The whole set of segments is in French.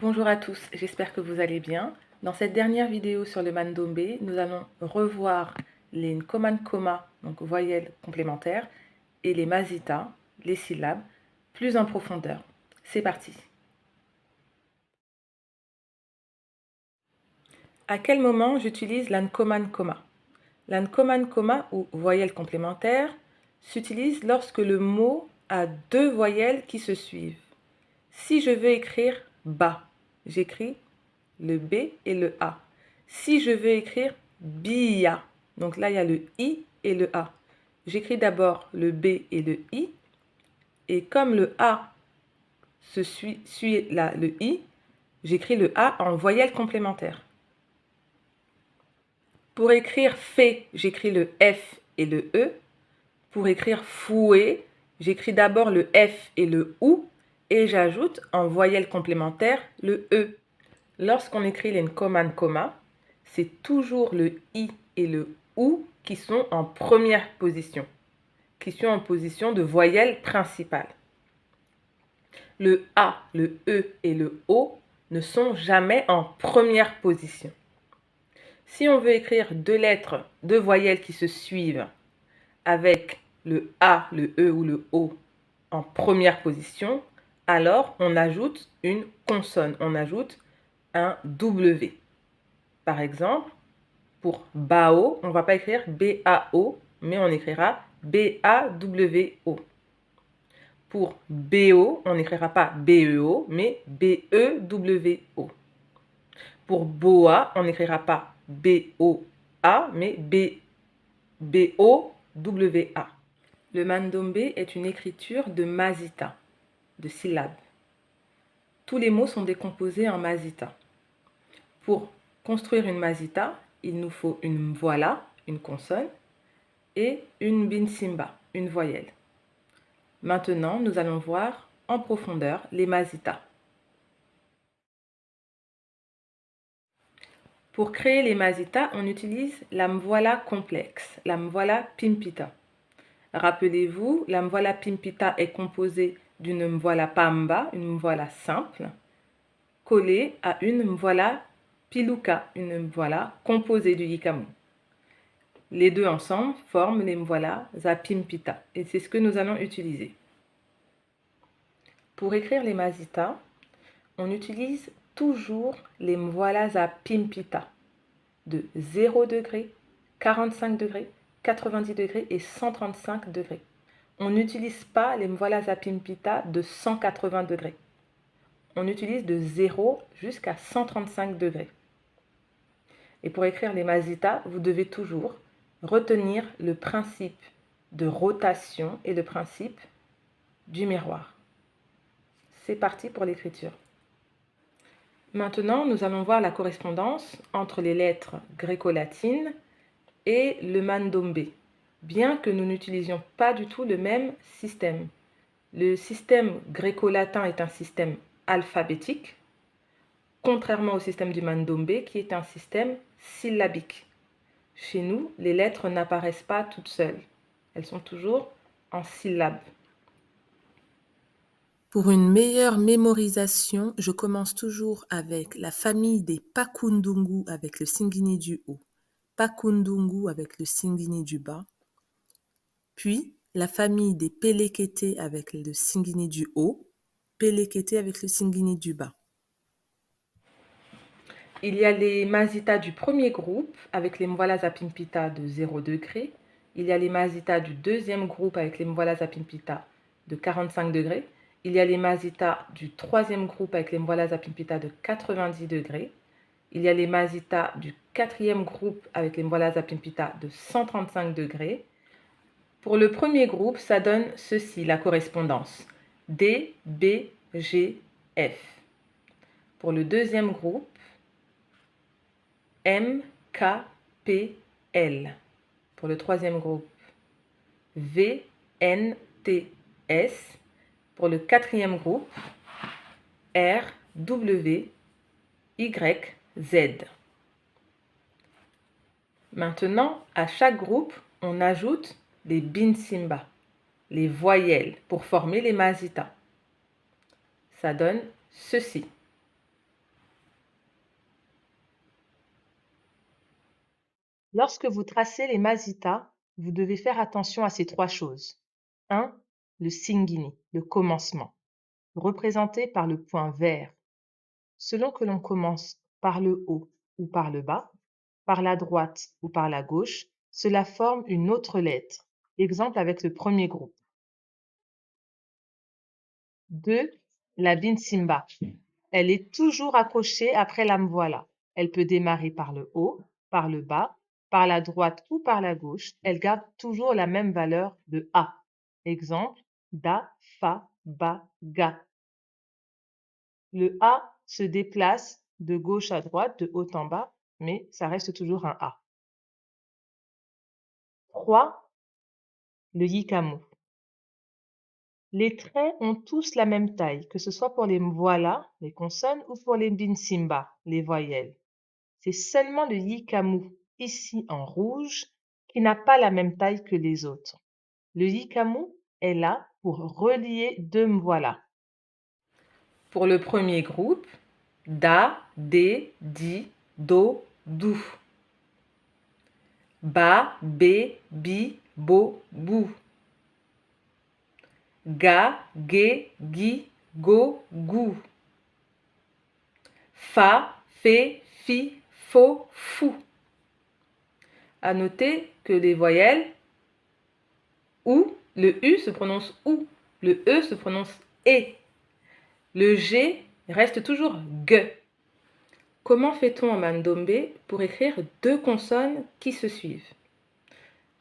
Bonjour à tous, j'espère que vous allez bien. Dans cette dernière vidéo sur le mandombe, nous allons revoir les nkoman-koma, donc voyelles complémentaires, et les masita, les syllabes, plus en profondeur. C'est parti. À quel moment j'utilise la nkoman-koma? La nkoman-koma ou voyelle complémentaire s'utilise lorsque le mot a deux voyelles qui se suivent. Si je veux écrire ba, j'écris le B et le A. Si je veux écrire BIA, donc là il y a le I et le A. J'écris d'abord le B et le I, et comme le A suit le I, j'écris le A en voyelle complémentaire. Pour écrire fait, j'écris le F et le E. Pour écrire fouet, j'écris d'abord le F et le OU, et j'ajoute en voyelle complémentaire le E. Lorsqu'on écrit les nkoman-koma, c'est toujours le I et le OU qui sont en première position, qui sont en position de voyelle principale. Le A, le E et le O ne sont jamais en première position. Si on veut écrire deux voyelles qui se suivent avec le A, le E ou le O en première position, alors on ajoute une consonne, on ajoute un W. Par exemple, pour BAO, on ne va pas écrire B-A-O, mais on écrira B-A-W-O. Pour BO, on n'écrira pas B-E-O, mais B-E-W-O. Pour BOA, on n'écrira pas B-O-A, mais B-O-W-A. Le mandombe est une écriture de masita, de syllabes. Tous les mots sont décomposés en masita. Pour construire une masita, il nous faut une mvola, une consonne, et une binsimba, une voyelle. Maintenant, nous allons voir en profondeur les masitas. Pour créer les masitas, on utilise la mvola complexe, la mvola pimpita. Rappelez-vous, la mvola pimpita est composée d'une mvola pamba, une mvola simple, collée à une mvola piluka, une mvola composée du yikamu. Les deux ensemble forment les mvola zapimpita et c'est ce que nous allons utiliser. Pour écrire les masitas, on utilise toujours les mvola zapimpita de 0 degré, 45 degrés, 90 degrés et 135 degrés. On n'utilise pas les mvola zapimpita de 180 degrés. On utilise de 0 jusqu'à 135 degrés. Et pour écrire les masitas, vous devez toujours retenir le principe de rotation et le principe du miroir. C'est parti pour l'écriture. Maintenant, nous allons voir la correspondance entre les lettres gréco-latines et le mandombe, bien que nous n'utilisions pas du tout le même système. Le système gréco-latin est un système alphabétique, contrairement au système du mandombe qui est un système syllabique. Chez nous, les lettres n'apparaissent pas toutes seules. Elles sont toujours en syllabes. Pour une meilleure mémorisation, je commence toujours avec la famille des Pakundungu avec le singini du haut, Pakundungu avec le singini du bas, puis la famille des Pelekete avec le singini du haut, Pelekete avec le singini du bas. Il y a les masitas du premier groupe avec les mvola zapimpita de 0 degré. Il y a les masitas du deuxième groupe avec les mvola zapimpita de 45 degrés. Il y a les masitas du troisième groupe avec les mvola zapimpita de 90 degrés. Il y a les masitas du quatrième groupe avec les mvola zapimpita de 135 degrés. Pour le premier groupe, ça donne ceci, la correspondance. D, B, G, F. Pour le deuxième groupe, M, K, P, L. Pour le troisième groupe, V, N, T, S. Pour le quatrième groupe, R, W, Y, Z. Maintenant, à chaque groupe, on ajoute les binsimba, les voyelles, pour former les masitas. Ça donne ceci. Lorsque vous tracez les Masita, vous devez faire attention à ces 3 choses. 1. Le Singini, le commencement, représenté par le point vert. Selon que l'on commence par le haut ou par le bas, par la droite ou par la gauche, cela forme une autre lettre. Exemple avec le premier groupe. 2. La Binsimba. Elle est toujours accrochée après la Mvoila. Elle peut démarrer par le haut, par le bas, par la droite ou par la gauche. Elle garde toujours la même valeur de A. Exemple, Da, Fa, Ba, Ga. Le A se déplace de gauche à droite, de haut en bas, mais ça reste toujours un A. 3. Le Yikamu. Les traits ont tous la même taille, que ce soit pour les Mvoila, les consonnes, ou pour les Binsimba, les voyelles. C'est seulement le Yikamu, ici en rouge, qui n'a pas la même taille que les autres. Le Yikamu est là pour relier 2 Mvoila. Pour le premier groupe, Da, Dé, Di, Do, Dou. Ba, Bé, Bi, Bo, Bou. Ga, Gé, Gi, Go, Gou. Fa, Fé, Fi, Fo, Fou. À noter que les voyelles OU, le U se prononce OU, le E se prononce E. Le G reste toujours G. Comment fait-on en mandombe pour écrire 2 consonnes qui se suivent?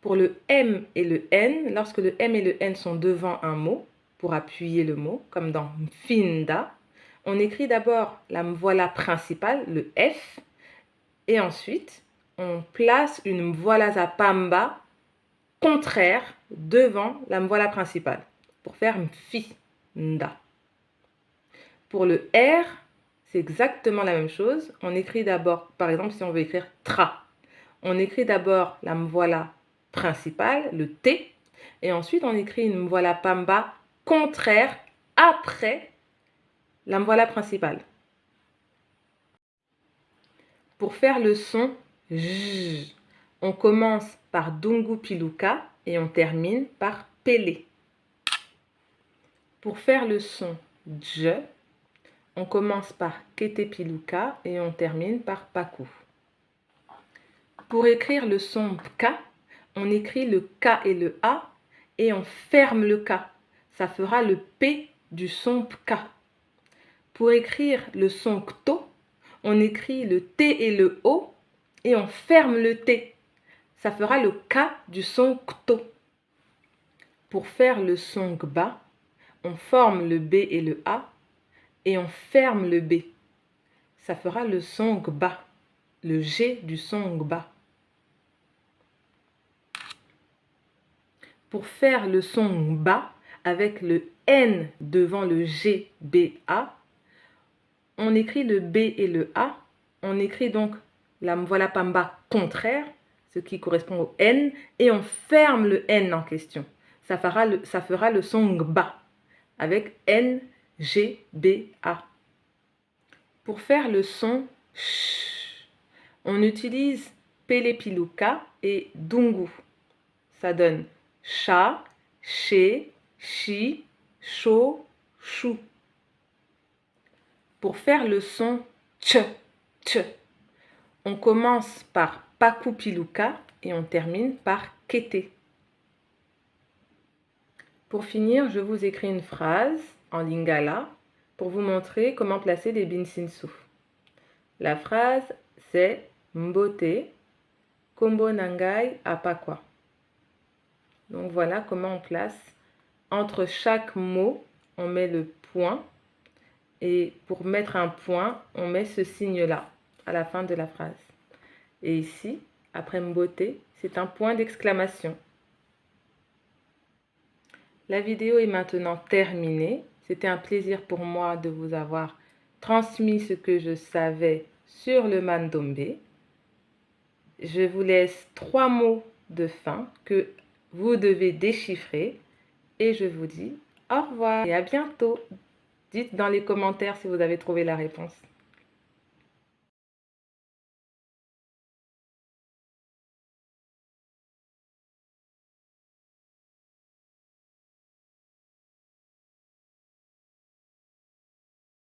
Pour le M et le N, lorsque le M et le N sont devant un mot, pour appuyer le mot, comme dans Mfinda, on écrit d'abord la mvoila principale, le F, et ensuite on place une mvoila zapamba contraire devant la mvoila principale, pour faire Mfinda. Pour le R, c'est exactement la même chose. On écrit d'abord, par exemple, si on veut écrire tra, on écrit d'abord la mvoila principale, le T, et ensuite on écrit une mvoila pamba contraire après la mvoila principale. Pour faire le son J, on commence par Dungu Piluka et on termine par Pélé. Pour faire le son J, on commence par Kete Piluka et on termine par Paku. Pour écrire le son K, on écrit le K et le A et on ferme le K. Ça fera le P du son K. Pour écrire le son Kto, on écrit le T et le O et on ferme le T. Ça fera le K du son Kto. Pour faire le son Gba, on forme le B et le A et on ferme le B. Ça fera le son Gba, le G du son Gba. Pour faire le son Ba avec le N devant le G, B, A, on écrit le B et le A. On écrit donc la mvoila pamba contraire, ce qui correspond au N, et on ferme le N en question. Ça fera le son Gba avec N, G, B, A. Pour faire le son Sh, on utilise Pelepiluka et Dungu. Ça donne Cha, Che, Chi, Cho, Chou. Pour faire le son Tch, Tch, on commence par Pakupiluka et on termine par Kete. Pour finir, je vous écris une phrase en lingala pour vous montrer comment placer les binsinsu. La phrase c'est Mbote, Kombo Nangai Apakwa. Donc voilà comment on place. Entre chaque mot, on met le point. Et pour mettre un point, on met ce signe-là à la fin de la phrase. Et ici, après Mbote, c'est un point d'exclamation. La vidéo est maintenant terminée. C'était un plaisir pour moi de vous avoir transmis ce que je savais sur le mandombe. Je vous laisse 3 mots de fin que vous devez déchiffrer. Et je vous dis au revoir et à bientôt. Dites dans les commentaires si vous avez trouvé la réponse.